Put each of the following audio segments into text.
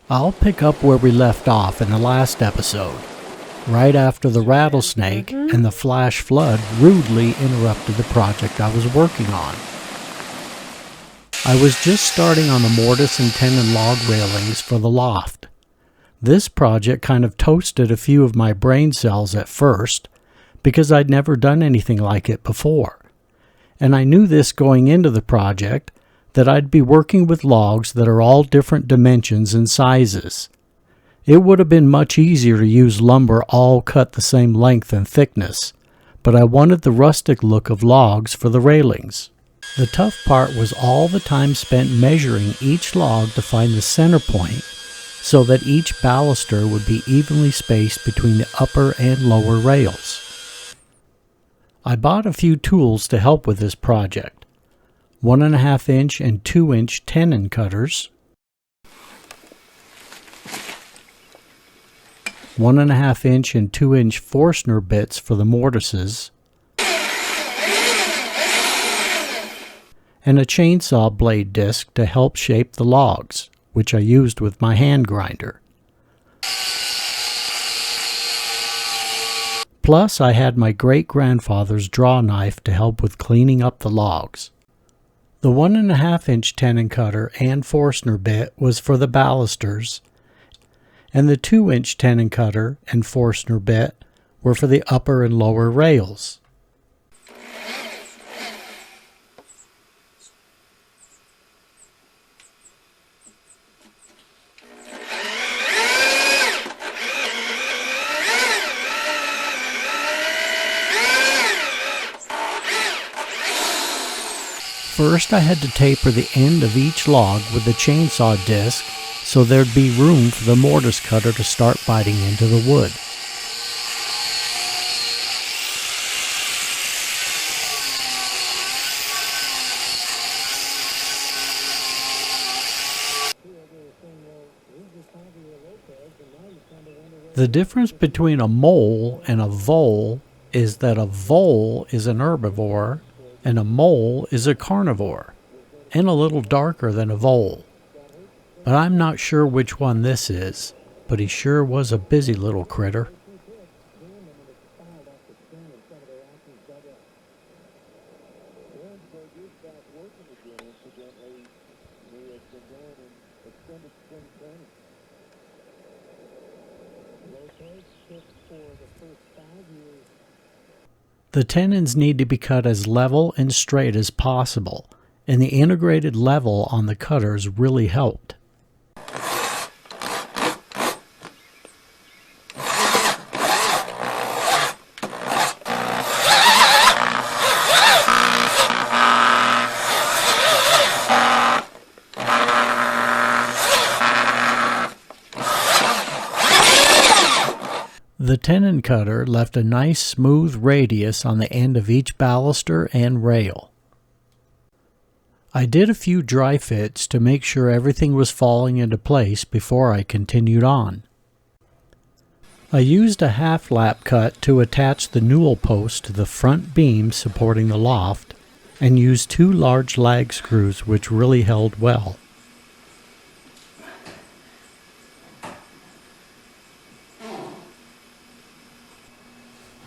I'll pick up where we left off in the last episode, right after the rattlesnake and the flash flood rudely interrupted the project I was working on. I was just starting on the mortise and tenon log railings for the loft. This project kind of toasted a few of my brain cells at first, because I'd never done anything like it before. And I knew this going into the project, that I'd be working with logs that are all different dimensions and sizes. It would have been much easier to use lumber all cut the same length and thickness, but I wanted the rustic look of logs for the railings. The tough part was all the time spent measuring each log to find the center point so that each baluster would be evenly spaced between the upper and lower rails. I bought a few tools to help with this project. 1.5 inch and 2 inch tenon cutters, 1.5 inch and 2 inch Forstner bits for the mortises, and a chainsaw blade disc to help shape the logs, which I used with my hand grinder. Plus, I had my great-grandfather's draw knife to help with cleaning up the logs. The 1.5 inch tenon cutter and Forstner bit was for the balusters, and the 2 inch tenon cutter and Forstner bit were for the upper and lower rails. First, I had to taper the end of each log with a chainsaw disc so there'd be room for the mortise cutter to start biting into the wood. The difference between a mole and a vole is that a vole is an herbivore and a mole is a carnivore, and a little darker than a vole. But I'm not sure which one this is, but he sure was a busy little critter. The tenons need to be cut as level and straight as possible, and the integrated level on the cutters really helped. The tenon cutter left a nice smooth radius on the end of each baluster and rail. I did a few dry fits to make sure everything was falling into place before I continued on. I used a half lap cut to attach the newel post to the front beam supporting the loft, and used 2 large lag screws which really held well.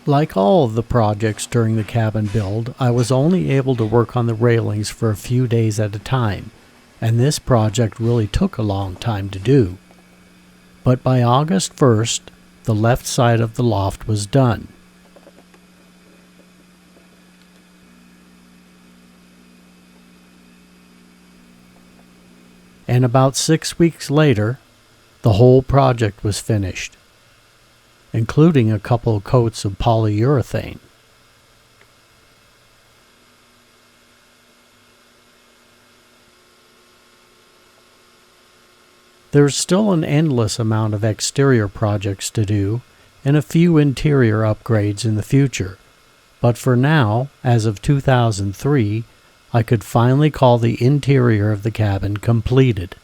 Like all of the projects during the cabin build, I was only able to work on the railings for a few days at a time, and this project really took a long time to do. But by August 1st, the left side of the loft was done. And about 6 weeks later, the whole project was finished, including a couple of coats of polyurethane. There's still an endless amount of exterior projects to do and a few interior upgrades in the future, but for now, as of 2003, I could finally call the interior of the cabin completed.